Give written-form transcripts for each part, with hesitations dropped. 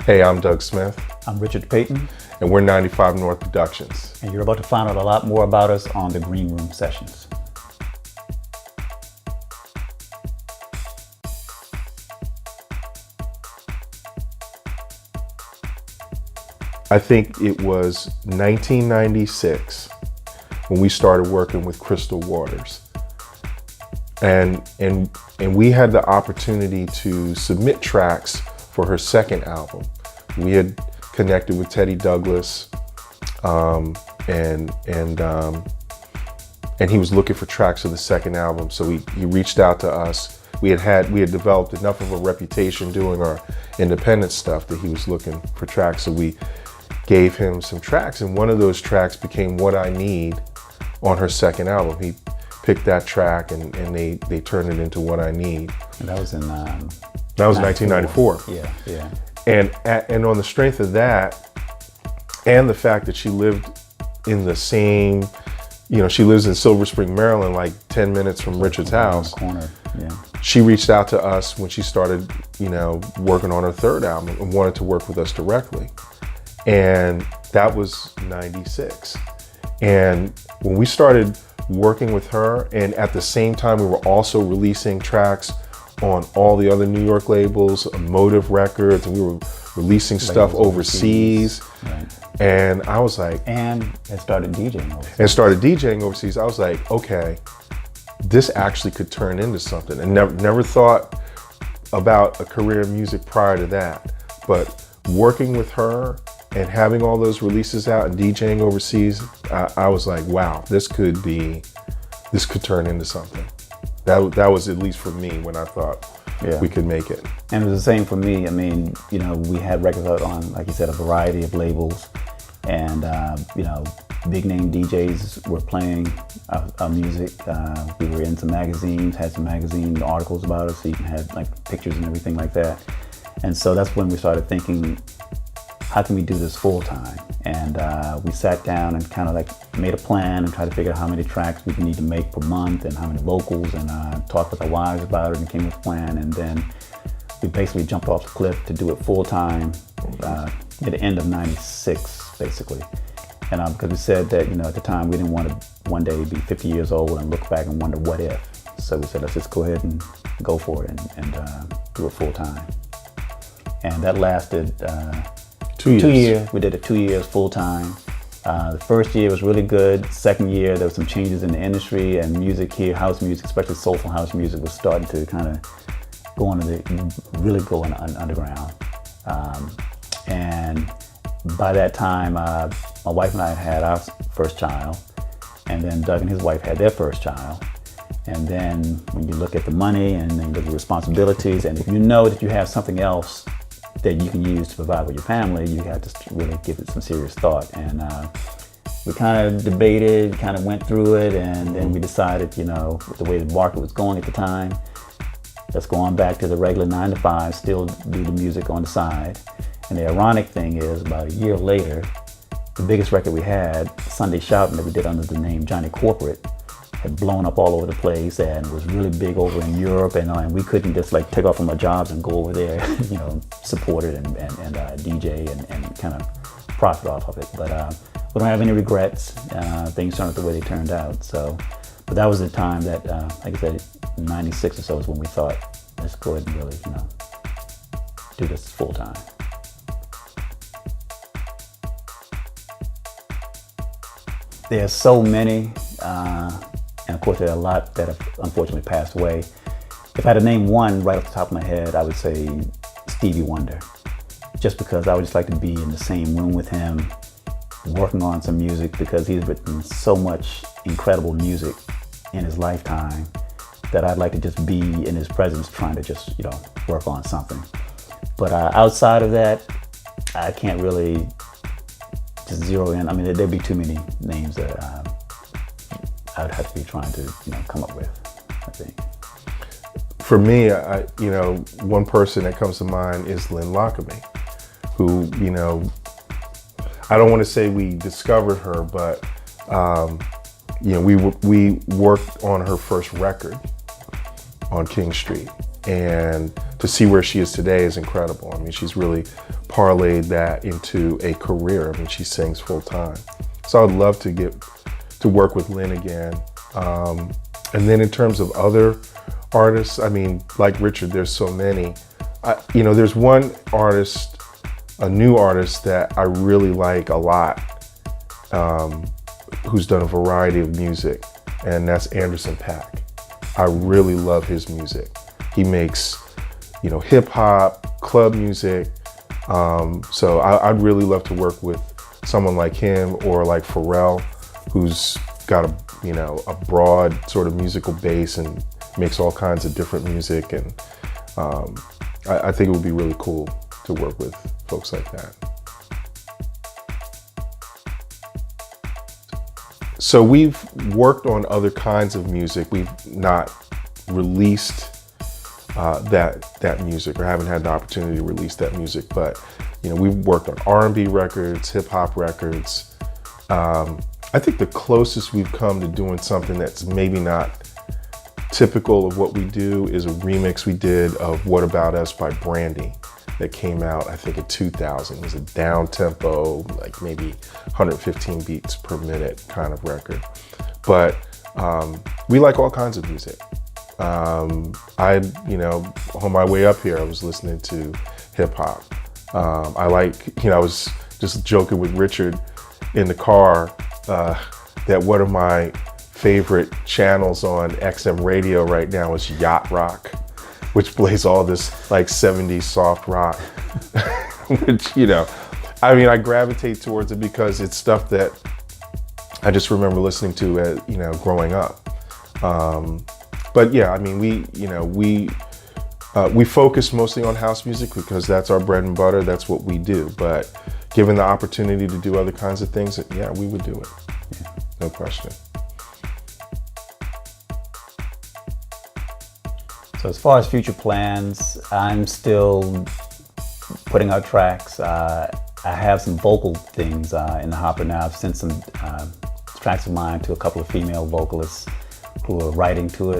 Hey, I'm Doug Smith. I'm Richard Payton. And we're 95 North Productions. And you're about to find out a lot more about us on the Green Room Sessions. I think it was 1996 when we started working with Crystal Waters. And we had the opportunity to submit tracks for her second album. We had connected with Teddy Douglas, and he was looking for tracks for the second album. So he reached out to us. We had developed enough of a reputation doing our independent stuff that he was looking for tracks. So we gave him some tracks, and one of those tracks became What I Need on her second album. He picked that track and they turned it into What I Need. And that was in that was 1994. Yeah. And on the strength of that, and the fact that she lived in the same, she lives in Silver Spring, Maryland, like 10 minutes from Richard's house. Corner. Yeah. She reached out to us when she started, working on her third album and wanted to work with us directly. And that was 96. And when we started working with her, and at the same time we were also releasing tracks on all the other New York labels, Motive Records, and we were releasing stuff overseas. Right. And I was like... And started DJing overseas. I was like, okay, this actually could turn into something. And never thought about a career in music prior to that. But working with her and having all those releases out and DJing overseas, I was like, wow, this could turn into something. That was at least for me when I thought we could make it. And it was the same for me. I mean, we had records out on, like you said, a variety of labels, and big name DJs were playing our music. We were in some magazines, had some magazine articles about us, so you can have like pictures and everything like that. And so that's when we started thinking, how can we do this full time? And we sat down and kind of like made a plan and tried to figure out how many tracks we need to make per month and how many vocals, and talked with our wives about it and came with a plan. And then we basically jumped off the cliff to do it full time at the end of 96, basically. And because we said that, at the time we didn't want to one day be 50 years old and look back and wonder what if. So we said, let's just go ahead and go for it and do it full time. And that lasted 2 years. We did it 2 years full time. The first year was really good. Second year, there were some changes in the industry, and music here, house music, especially soulful house music, was starting to kind of go underground. And by that time, my wife and I had our first child, and then Doug and his wife had their first child. And then when you look at the money and then you look at the responsibilities, and if you know that you have something else that you can use to provide with your family, you have to really give it some serious thought. And we kind of debated, kind of went through it, and then we decided, with the way the market was going at the time, let's go on back to the regular 9 to 5, still do the music on the side. And the ironic thing is, about a year later, the biggest record we had, Sunday Shouting, that we did under the name Johnny Corporate, had blown up all over the place and was really big over in Europe, and we couldn't just like take off from our jobs and go over there, support it and DJ and kind of profit off of it. But we don't have any regrets. Things turned out the way they turned out. So, but that was the time that, like I said, 96 or so is when we thought, let's go ahead and really, do this full time. There's so many. And of course, there are a lot that have unfortunately passed away. If I had to name one right off the top of my head, I would say Stevie Wonder. Just because I would just like to be in the same room with him, working on some music, because he's written so much incredible music in his lifetime that I'd like to just be in his presence trying to just, work on something. But outside of that, I can't really just zero in. I mean, there'd be too many names that I would have to be trying to, come up with, I think. For me, one person that comes to mind is Lynn Lockamy, who, I don't want to say we discovered her, but, we worked on her first record on King Street. and to see where she is today is incredible. I mean, she's really parlayed that into a career. I mean, she sings full time. So I'd love to get to work with Lynn again. And then in terms of other artists, I mean, like Richard, there's so many. There's one artist, a new artist that I really like a lot, who's done a variety of music, and that's Anderson .Paak. I really love his music. He makes, hip hop, club music. So I'd really love to work with someone like him, or like Pharrell, who's got a broad sort of musical base and makes all kinds of different music. And I think it would be really cool to work with folks like that. So we've worked on other kinds of music. We've not released that music, or haven't had the opportunity to release that music, but we've worked on R&B records, hip hop records. I think the closest we've come to doing something that's maybe not typical of what we do is a remix we did of What About Us by Brandy that came out, I think, in 2000. It was a down tempo, like maybe 115 beats per minute kind of record. But we like all kinds of music. On my way up here, I was listening to hip hop. I was just joking with Richard in the car that one of my favorite channels on XM radio right now is Yacht Rock, which plays all this like 70s soft rock, which, I gravitate towards it because it's stuff that I just remember listening to as, growing up. But yeah, we focus mostly on house music because that's our bread and butter. That's what we do. But given the opportunity to do other kinds of things, yeah, we would do it. Yeah, no question. So as far as future plans, I'm still putting out tracks. I have some vocal things in the hopper now. I've sent some tracks of mine to a couple of female vocalists who are writing to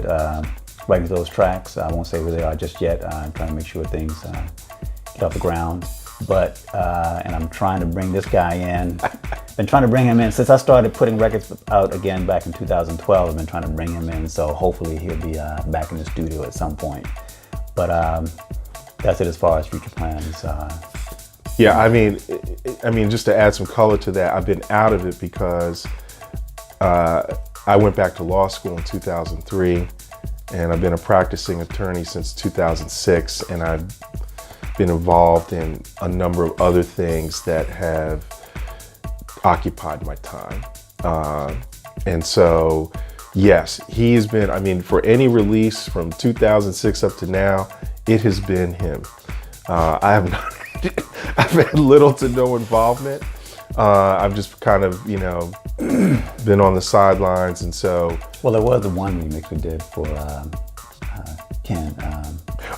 those tracks. I won't say where they are just yet. I'm trying to make sure things get off the ground. But, and I'm trying to bring this guy in. Been trying to bring him in since I started putting records out again back in 2012. I've been trying to bring him in, so hopefully he'll be back in the studio at some point. But that's it as far as future plans. Yeah, I mean, just to add some color to that, I've been out of it because I went back to law school in 2003, and I've been a practicing attorney since 2006, and I've been involved in a number of other things that have occupied my time. And so, yes, he has been, for any release from 2006 up to now, it has been him. I've had little to no involvement. I've just kind of, been on the sidelines, and so. Well, there was the one remix we did for Ken.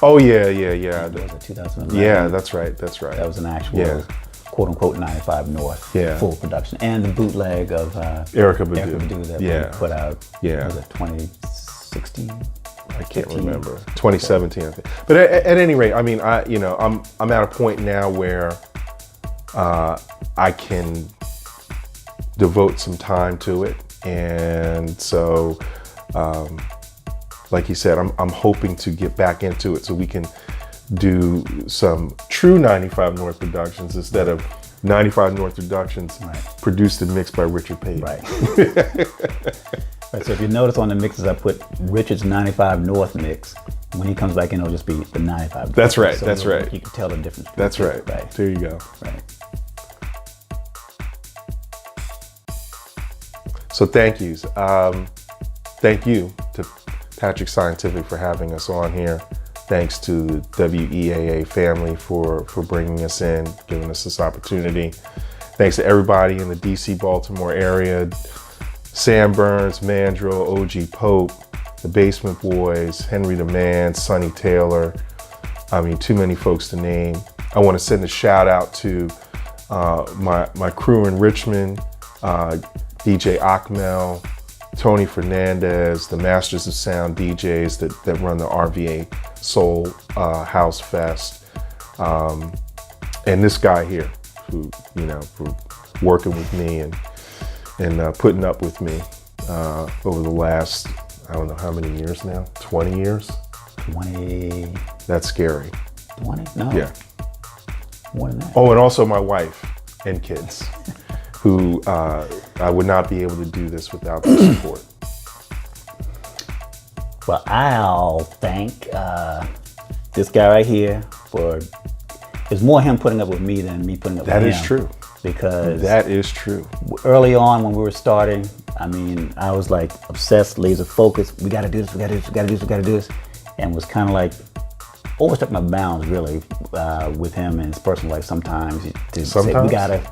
Oh yeah. Was it 2011? Yeah, that's right. That was an actual quote unquote 95 North full production, and the bootleg of Erykah Badu that we put out. Yeah, was it 2016? I can't remember. 2017, I think. But at any rate, I'm at a point now where I can devote some time to it, and so like you said, I'm hoping to get back into it so we can do some true 95 North productions instead of 95 North productions produced and mixed by Richard Page. Right. Right. So if you notice on the mixes, I put Richard's 95 North mix. When he comes back in, it'll just be the 95. That's right. So that's right. You can tell the difference. That's right. Right. There you go. Right. So thank yous. Thank you to Patrick Scientific for having us on here. Thanks to the WEAA family for bringing us in, giving us this opportunity. Thanks to everybody in the DC, Baltimore area. Sam Burns, Mandrill, OG Pope, the Basement Boys, Henry the Man, Sonny Taylor. Too many folks to name. I want to send a shout out to my crew in Richmond, DJ Akmel, Tony Fernandez, the Masters of Sound DJs that run the RVA Soul House Fest, and this guy here, who, you know, for working with me and putting up with me over the last, I don't know how many years now, 20 years? 20. That's scary. 20? No. Yeah. More than that. Oh, and also my wife and kids, who I would not be able to do this without their support. Well, I'll thank this guy right here for, it's more him putting up with me than me putting up with him. That is true. Because that is true. Early on when we were starting, I mean, I was like obsessed, laser focused. We got to do this, we got to do this, we got to do this, we got to do this. And was kind of like, overstepped my bounds really with him and his personal life sometimes. Say, we got to,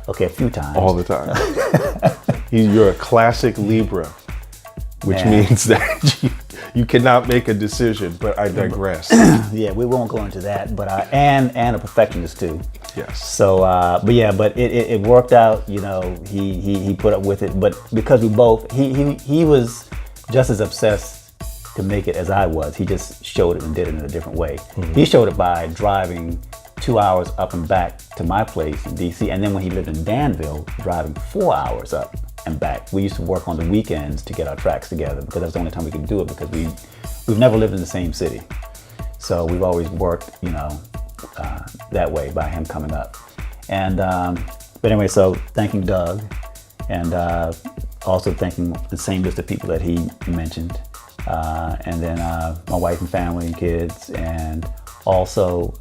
okay, a few times. All the time. You're a classic Libra, which means that you cannot make a decision, but I digress. Yeah, we won't go into that, but and a perfectionist too. Yes. So, but it worked out. You know, he put up with it, but because we both, he was just as obsessed to make it as I was. He just showed it and did it in a different way. Mm-hmm. He showed it by driving 2 hours up and back to my place in DC, and then when he lived in Danville, driving 4 hours up and back. We used to work on the weekends to get our tracks together because that's the only time we could do it, because we've never lived in the same city. So we've always worked, you know, that way by him coming up. And but anyway, so thanking Doug, and also thanking the same list of people that he mentioned, and then my wife and family and kids, and also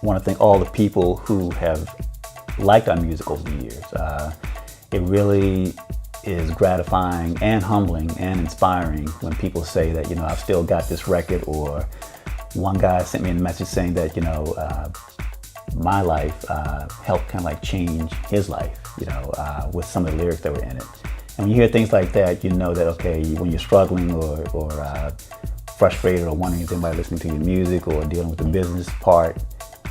want to thank all the people who have liked our music over the years. It really is gratifying and humbling and inspiring when people say that, you know, I've still got this record, or one guy sent me a message saying that, you know, my life helped kind of like change his life, you know, with some of the lyrics that were in it. And when you hear things like that, you know that, okay, when you're struggling or frustrated or wondering if anybody listening to your music or dealing with the business part,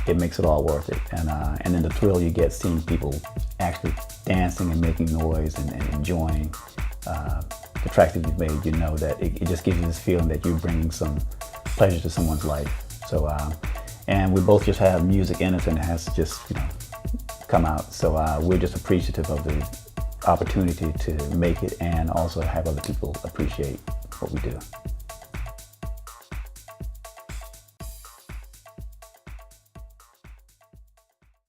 it makes it all worth it. And then the thrill you get seeing people actually dancing and making noise and enjoying the tracks that you've made, you know that it just gives you this feeling that you're bringing some pleasure to someone's life. So, and we both just have music in us, and it has to just, you know, come out. So we're just appreciative of the opportunity to make it and also have other people appreciate what we do.